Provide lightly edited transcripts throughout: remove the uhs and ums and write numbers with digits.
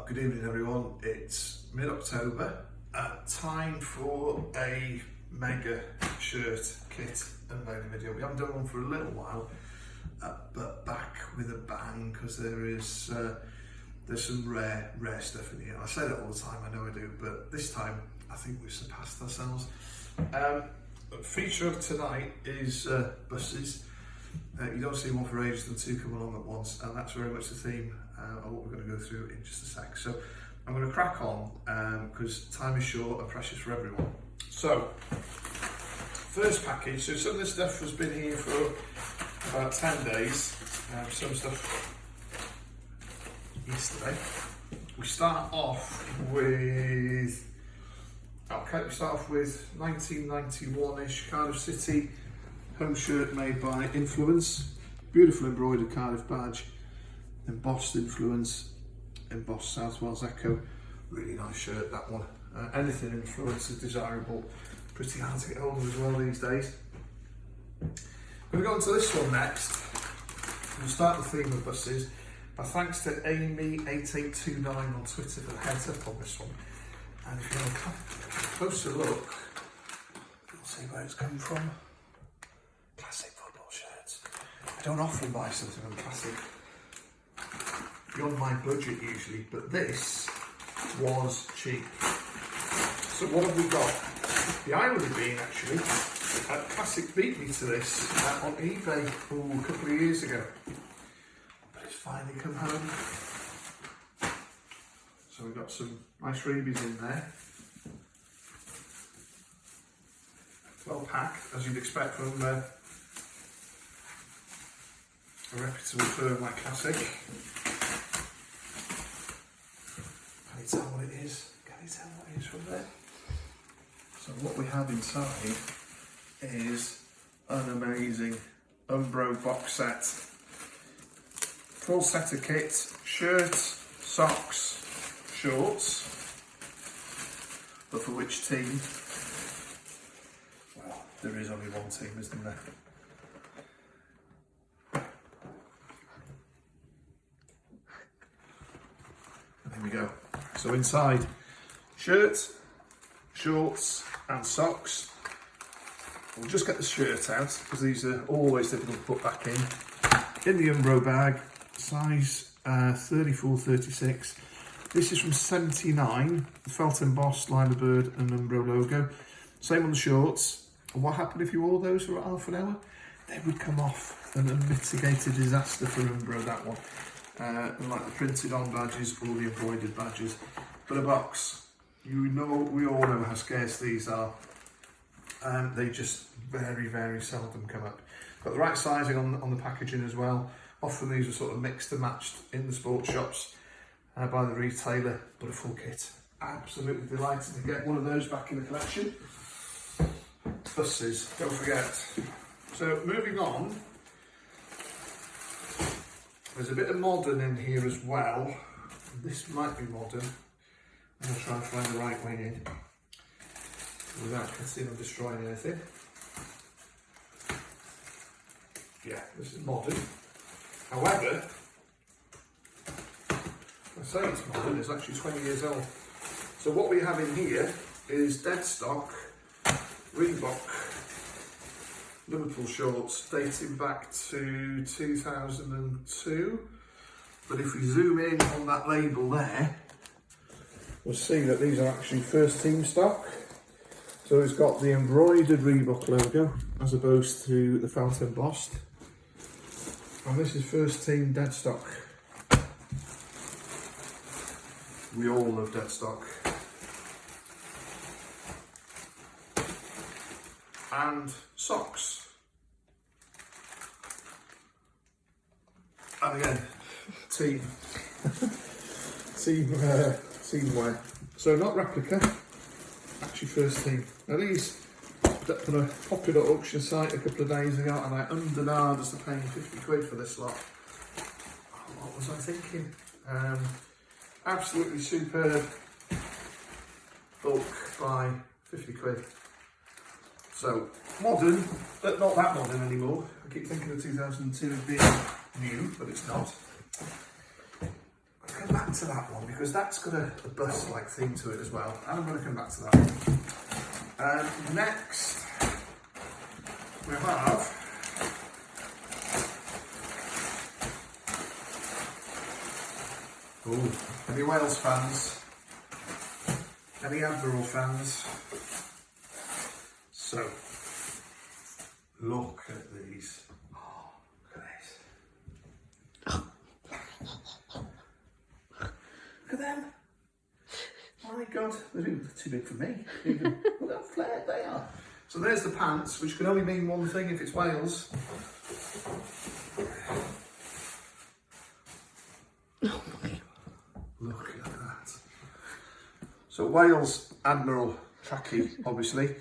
Good evening everyone, it's mid-October, time for a mega shirt kit unveiling video. We haven't done one for a little while, but back with a bang, because there's some rare stuff in here. I say that all the time, I know I do, but this time I think we've surpassed ourselves. The feature of tonight is buses. You don't see one for ages, the two come along at once, and that's very much the theme of what we're going to go through in just a sec. So I'm going to crack on because time is short and precious for everyone. So first package, so some of this stuff has been here for about 10 days, some stuff yesterday. We start off with 1991-ish Cardiff City home shirt made by Influence. Beautiful embroidered Cardiff badge, embossed Influence, embossed South Wales Echo. Really nice shirt, that one. Anything Influence is desirable. Pretty hard to get hold of as well these days. I'm going to go on to this one next. We'll start the theme of buses. My thanks to Amy8829 on Twitter for the heads up on this one. And if you have a closer look, you'll see where it's come from. Classic football shirts. I don't often buy something on classic, beyond my budget usually, but this was cheap. So what have we got? The irony being actually, Classic beat me to this on eBay a couple of years ago, but it's finally come home. So we've got some nice freebies in there. Well packed, as you'd expect from a reputable firm like Classic. Can you tell what it is? Can you tell what it is from there? So what we have inside is an amazing Umbro box set. Full set of kit, shirts, socks, shorts. But for which team? Well, there is only one team, isn't there? Here we go. So inside, shirt, shorts and socks. We'll just get the shirt out because these are always difficult to put back in the Umbro bag, size 34-36. This is from 79, felt embossed liner bird and Umbro logo. Same on the shorts. And what happened if you wore those for half an hour? They would come off, an unmitigated disaster for Umbro, that one. Like the printed on badges or the embroidered badges. But a box, you know, we all know how scarce these are. They just very seldom come up. Got the right sizing on the packaging as well. Often these are sort of mixed and matched in the sports shops by the retailer, but a full kit. Absolutely delighted to get one of those back in the collection. Buses, don't forget. So moving on, there's a bit of modern in here as well. This might be modern. I'm going to try and find the right way in without concealing or destroying anything. Yeah, this is modern. However, I say it's modern, it's actually 20 years old. So what we have in here is dead stock Reebok Liverpool shorts dating back to 2002. But if we zoom in on that label there, we'll see that these are actually first team stock. So it's got the embroidered Reebok logo as opposed to the felt embossed. And this is first team dead stock. We all love dead stock. And socks. And again, team wear. So not replica, actually first team. Now these put up on a popular auction site a couple of days ago, and I undernard us to paying 50 quid for this lot. What was I thinking? Absolutely superb. Bulk by 50 quid. So modern, but not that modern anymore. I keep thinking of 2002 as being new, but it's not. Come back to that one because that's got a bust-like theme to it as well. And I'm going to come back to that. Next, we have any Wales fans, any Admiral fans. So, look at these. Oh, look at this. Look at them. My God, they're too big for me. Look how flared they are. So there's the pants, which can only mean one thing if it's Wales. Look at that. So Wales Admiral trackie, obviously.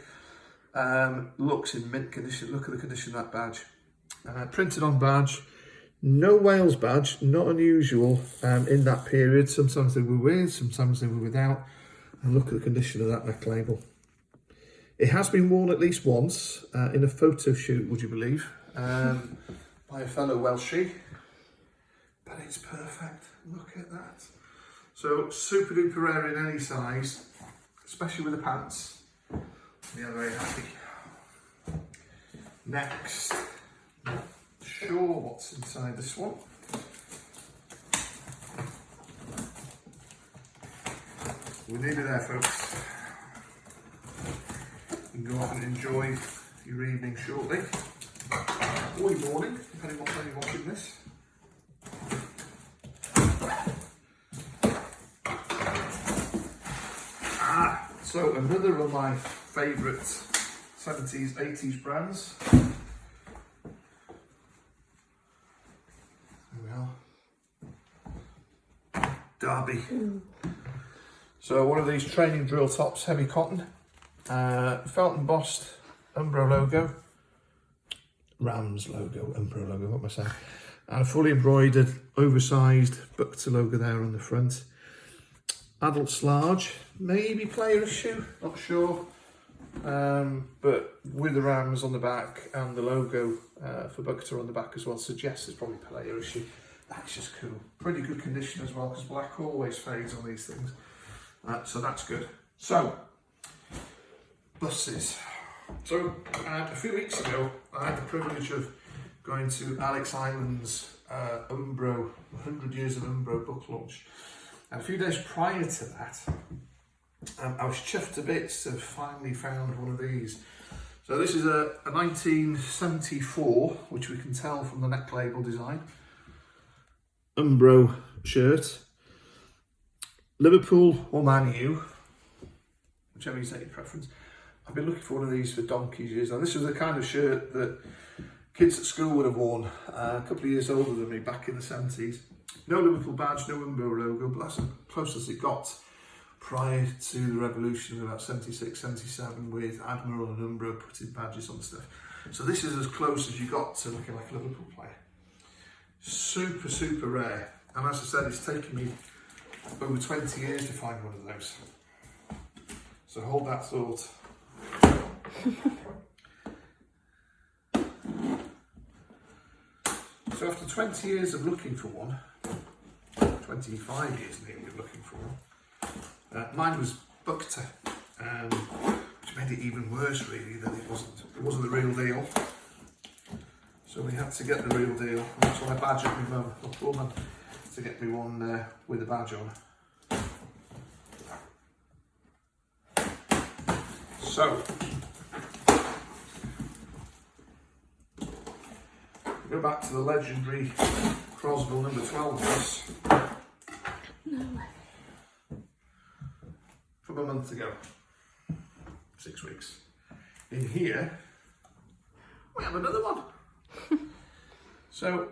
Looks in mint condition. Look at the condition of that badge. Printed on badge. No Wales badge, not unusual in that period. Sometimes they were with, sometimes they were without. And look at the condition of that neck label. It has been worn at least once in a photo shoot, would you believe, by a fellow Welshie. But it's perfect. Look at that. So super duper rare in any size, especially with the pants. Yeah, very happy. Next, not sure what's inside this one. We'll leave it there, folks. You can go off and enjoy your evening shortly, or your morning, depending on what time you're watching this. So another of my favourite 70s, 80s brands. There we are. Derby. So one of these training drill tops, heavy cotton, felt embossed Umbro logo, Rams logo, Umbro logo, what am I saying? And a fully embroidered, oversized Bukta logo there on the front. Adults large, maybe player's shoe, not sure. But with the Rams on the back and the logo for Bukta on the back as well, suggests it's probably player's shoe. That's just cool. Pretty good condition as well, because black always fades on these things. So that's good. So, buses. So, a few weeks ago, I had the privilege of going to Alex Island's Umbro, 100 Years of Umbro book launch. And a few days prior to that, I was chuffed to bits to have finally found one of these. So this is a 1974, which we can tell from the neck label design, Umbro shirt. Liverpool or Man U, whichever you take your preference. I've been looking for one of these for donkey's years. Now this was the kind of shirt that kids at school would have worn, a couple of years older than me, back in the 70s. No Liverpool badge, no Umbro logo, but that's as close as it got prior to the revolution of about 76, 77, with Admiral and Umbro putting badges on stuff. So this is as close as you got to looking like a Liverpool player. Super, super rare. And as I said, it's taken me over 20 years to find one of those. So hold that thought. So after 20 years of looking for one, 25 years nearly of looking for one, mine was Bukta, which made it even worse really, that it wasn't the real deal. So we had to get the real deal, and that's why I badgered my mum, or poor mum, to get me one with a badge on. So, go back to the legendary Crosville number 12 bus. From a month ago, 6 weeks. In here, we have another one. So,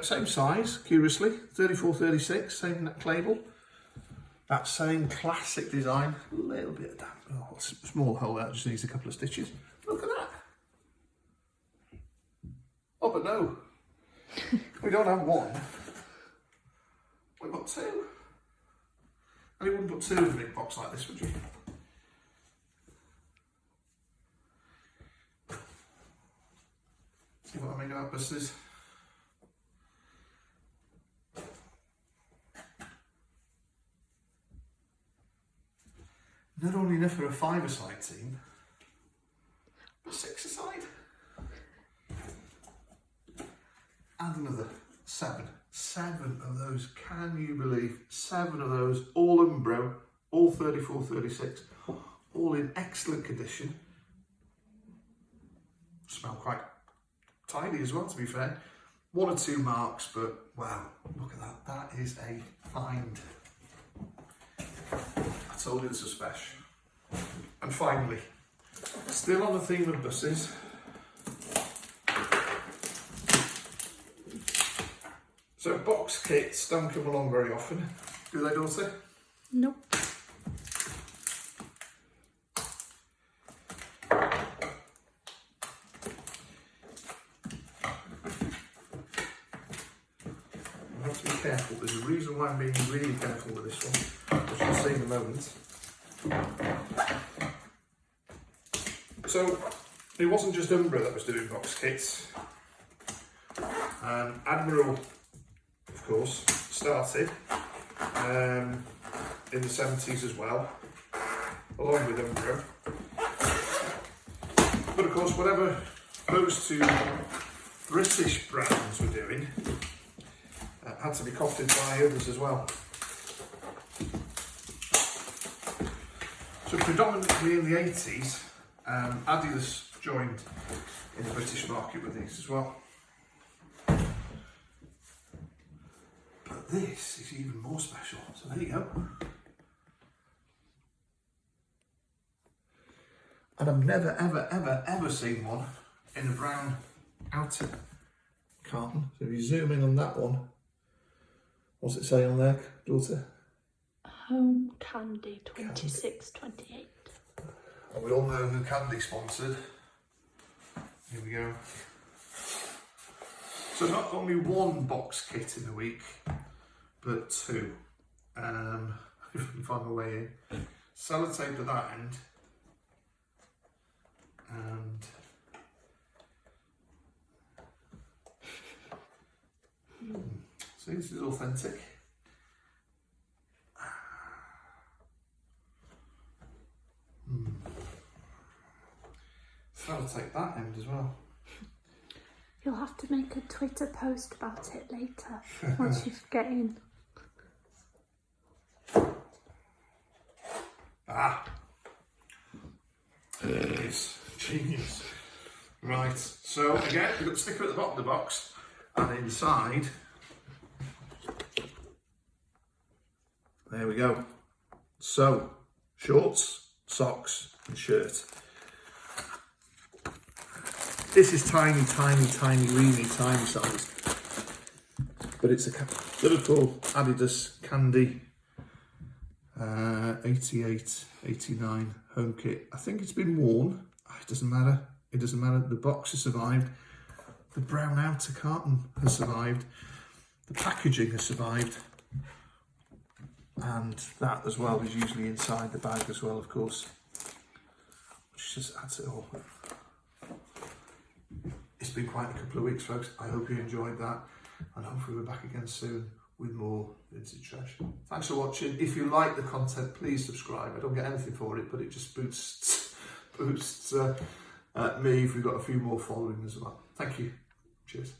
same size, curiously, 34-36, same neck label. That same classic design, a little bit of damp. Oh, small hole there, just needs a couple of stitches. Look at that. Oh, but no. We don't have one. We've got two. And you wouldn't put two in a big box like this, would you? See what I mean about buses? not only enough for a 5-a-side team, a 6-a-side. And another 7. 7 of those, can you believe? 7 of those, all Umbro, all 34, 36, all in excellent condition. Smell quite tidy as well, to be fair. 1 or 2 marks, but wow, look at that. That is a find. I told you this was special. And finally, still on the theme of buses, so box kits don't come along very often, do they, daughter? Nope. I have to be careful. There's a reason why I'm being really careful with this one, which you'll see in a moment. So it wasn't just Umbro that was doing box kits. Admiral, of course, started in the 70s as well, along with Umbro. But of course, whatever those 2 British brands were doing had to be copied by others as well. So predominantly in the 80s, Adidas joined in the British market with these as well. But this is even more special, so there you go. And I've never, ever, ever, ever seen one in a brown outer carton. So if you zoom in on that one, what's it say on there, daughter? Home Candy 2628. And we all know who Candy sponsored. Here we go. So not only 1 box kit in a week, but 2. If I can find my way in. Sellotape at that end. And see, this is authentic. Sellotape that end as well. You'll have to make a Twitter post about it later, once you get in. There it is. Genius. Right, so again, we've got the sticker at the bottom of the box, and inside, there we go. So, shorts, socks, and shirt. This is tiny, really tiny size. But it's a Liverpool Adidas Candy 88, 89 home kit. I think it's been worn. It doesn't matter. It doesn't matter. The box has survived. The brown outer carton has survived. The packaging has survived. And that as well is usually inside the bag as well, of course. Which just adds it all. It's been quite a couple of weeks, folks. I hope you enjoyed that. And hopefully we're back again soon with more vintage treasure. Thanks for watching. If you like the content, please subscribe. I don't get anything for it, but it just boosts me if we've got a few more following as well. Thank you. Cheers.